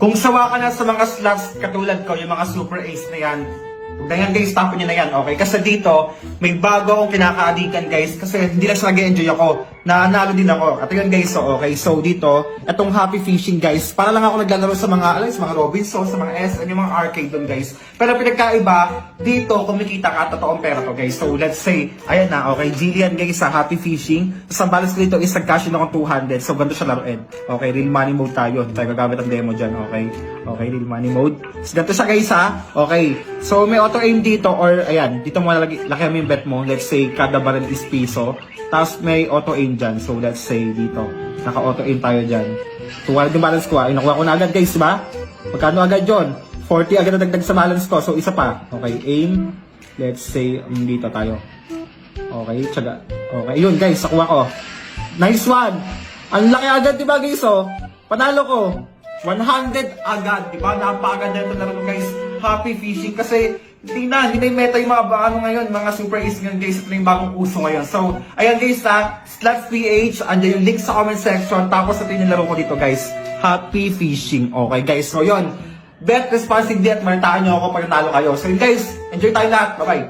Kung sawa ka na sa mga slots katulad ko, yung mga super ace na yan, ganyan guys, tapon nyo na yan, okay? Kasi dito, may bago akong kinakaadikan guys, kasi hindi lang sa nag-enjoy ako, nanalo din ako. At yun guys, so okay, so dito, itong Happy Fishing guys, para lang ako naglalaro sa mga, sa mga Robinson, sa mga SM, yung mga arcade doon guys. Pero pinagkaiba, dito, kumikita ka, totoong pera to guys. So let's say, ayan na, okay, Jillian guys sa Happy Fishing. Tapos ang balance ko dito is nag-cash in ako 200, so ganito siya laruin. Okay, real money mode tayo, hindi tayo gagamit ang demo dyan, okay? Okay, real money mode. So ganito siya guys ha, okay. So may auto aim dito or ayan, dito mo laki mo yung bet mo. Let's say kada barrel is piso. Tapos may auto aim dyan. So let's say dito, naka auto aim tayo dyan. So wala yung balance ko ay nakuha ko na agad guys, ba? Magkano agad yon? 40 agad na dagdag sa balance ko. So isa pa. Okay, aim. Let's say dito tayo. Okay, tsaga. Okay, yun guys, nakuha ko. Nice one. Ang laki agad, diba guys, oh? Panalo ko. 100 agad, di ba? Napakaganda ito laro guys. Happy Fishing kasi hindi na yung meta yung mga ano ngayon, mga super ace ngayon guys. Ito na yung bagong uso ngayon. So, ayan guys ha, Slots PH, andyan yung link sa comment section. Tapos ito yung laro ko dito guys, Happy Fishing. Okay guys, so yun. Bet responsibly at maritaan nyo ako pag nanalo kayo. So yun guys, enjoy tayo lahat. Bye-bye.